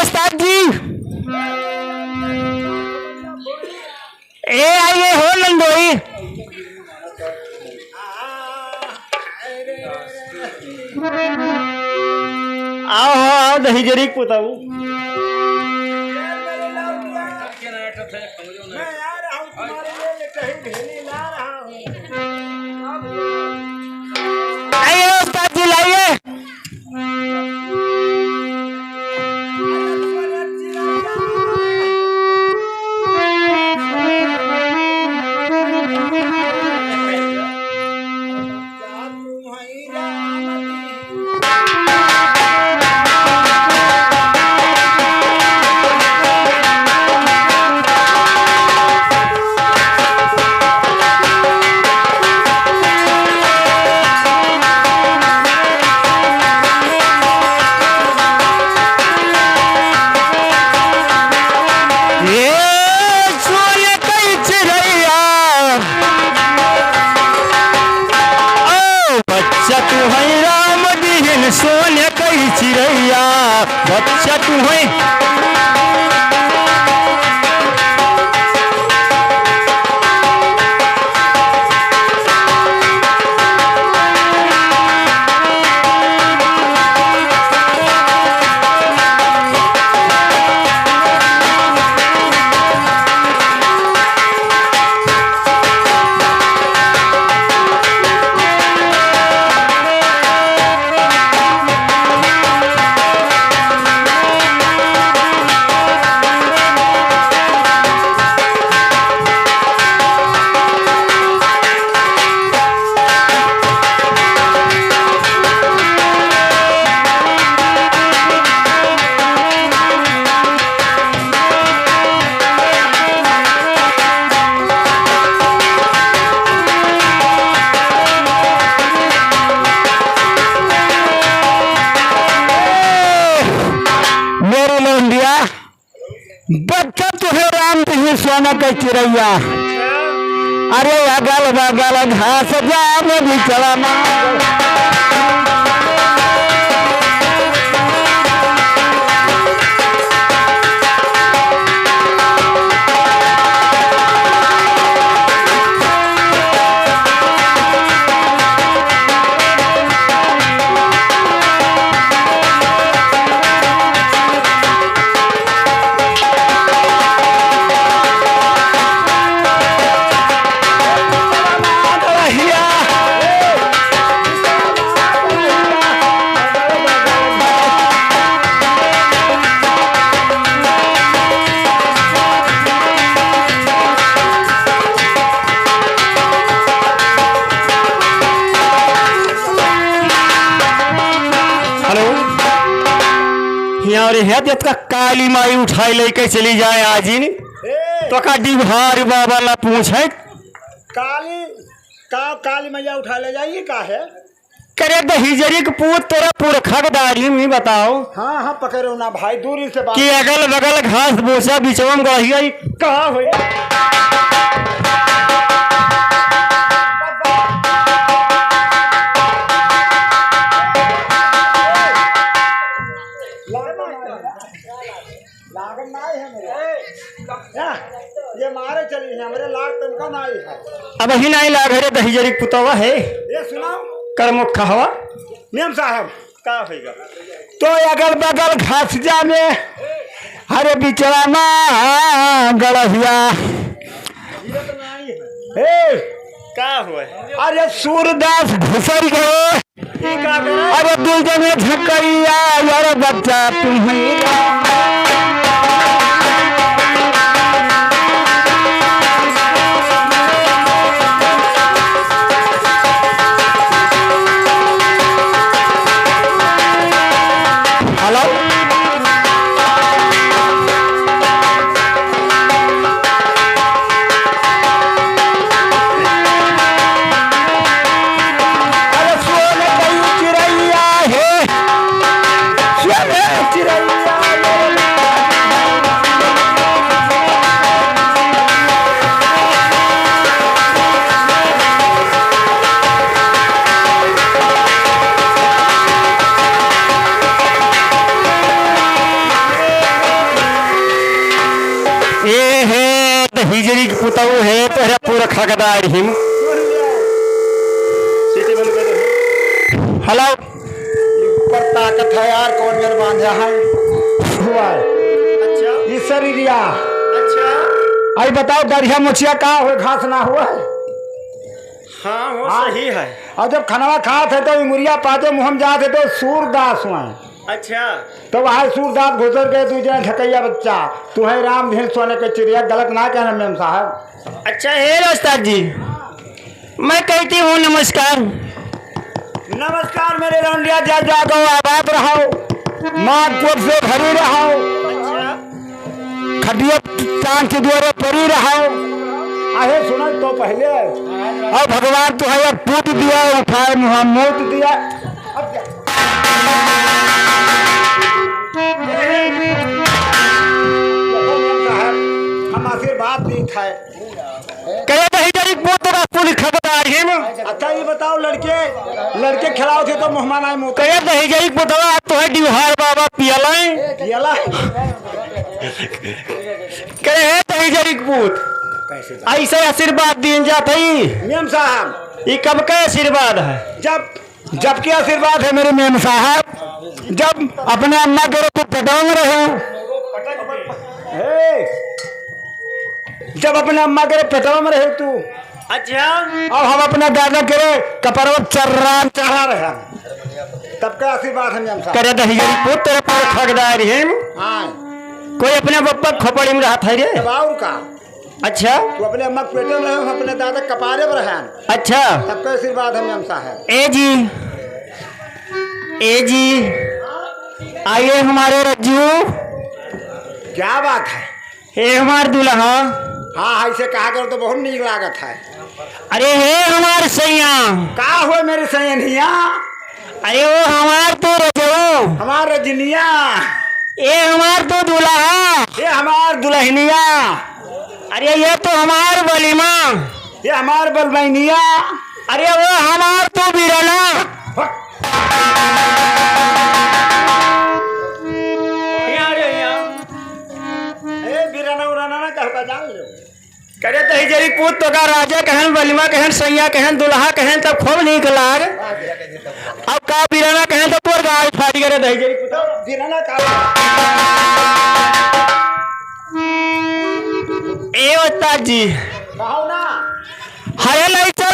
उस्ताद जी। ए आइए हो नंदोई। आओ आओ दही जरीक पुताऊ। आइए उस्ताद जी लाइए। सोने कई चिड़ैया बच्चा तू है। बच्चा तुहे राम तुहे सोना के चिड़ैया। अरे अगल बगल घास जाम बिचड़ा है का काली माई उठाई लेके चली जाए आज ही तो का डिभार बाबा ला पूछे काली मैया उठा ले जाइए का है करे दहीजरी के पूत तोरा पुरखा के दाढ़ी में बताओ। हाँ हाँ पकड़ो ना भाई दूरी से बात कि अगल बगल घास भूसा बिचवम गहिया कहाँ हुई। ये मारे चली है हमरे लाग तनका नाई है अब ही नहीं लाग रे दहीजरी पुतवा है। ये सुनाओ कर मुख हवा नियम साहब का होगा तो अगल बगल घास जा में हरे बिचड़ा ना गड़हिया का हुआ। अरे सूरदास घुसर गए अरे दूल्हे में झकरिया यार बच्चा तुम्हें चिड़ैया हिजरी की पुतऊ है तो है पूरा खगदार हिम। सीटी बंद कर दे। हेलो ऊपर ताकत है यार, कौन मेरे बांधा है हुआ है। अच्छा ये शरीरिया। अच्छा आई बताओ दरिया मुछिया का हो घास ना हुआ है। हाँ वो सही है। और जब खाना खाते थे तो मुरिया पाते मुँह में जाते तो सूरदास हुआ। अच्छा तो वहाँ सूरदास घुसर गए तुझे झकैया बच्चा तू है राम भेल सोने के चिड़िया, गलत ना कहना मेम साहब। अच्छा हे उस्ताद जी, मैं कहती हूँ नमस्कार। नमस्कार मेरे रंडिया, जा जागो आबाद रहो, माँ कोट से भरी रहो, अच्छा खटिया चांद के द्वारे परी रहो। आहे सुनो तो पहले और भगवान तो है पूत दिया उठाए मुँह मूत दिया। अब क्या? हम आशीर्वाद दी था अच्छा ये बताओ लड़के खिलाओ थे तो मेहमान आए मुँह कहे दही जरी पुतवा तो है डिहार बाबा पियला कहे दही जरी पूत ऐसे आशीर्वाद दिए जाते ही मेम साहब। ये कब का आशीर्वाद है? जब के आशीर्वाद है मेरे मेम साहब, जब अपने अम्मा के रूप पटांग रहे, जब अपने अम्मा के पेटवा में रहे तू। अच्छा और हम अपने दादा के कपड़वा चढ़ा रहे, तब का आशीर्वाद है मेम साहब। करे दही पुत तेरे पर ठगदार है। हाँ कोई अपने बप्पा खोपड़ी में रहा था रे और का। अच्छा तू अपने अम्मा के पेटे में रहे, हम अपने दादा कपारे में रहे। अच्छा तब का आशीर्वाद है मेम साहब। ए जी आइए हमारे रज्जू। क्या बात है? हे हमार दुल्हा। हाँ ऐसे कहा करो तो बहुत नीक लागत है। अरे हे हमार सैया। का हो मेरे सैयनिया? अरे वो हमार तो रजो, हमार रजनिया। ये हमार तो दुल्हा, ये हमार दुल्हनिया। अरे ये तो हमार बलिमा, ये हमार बलबैनिया। अरे वो हमार तो बिरना। करे तो हिजरी पूत तो का राजा कहन, बलिमा कहन, सैया कहन, दुल्हा कहन, तब खूब नीक लाग। अब का बिराना कहन तो तोर गाय फाड़ी करे दही जरी पूत बिराना का। ए उस्ताद जी कहो ना। हरे लइचा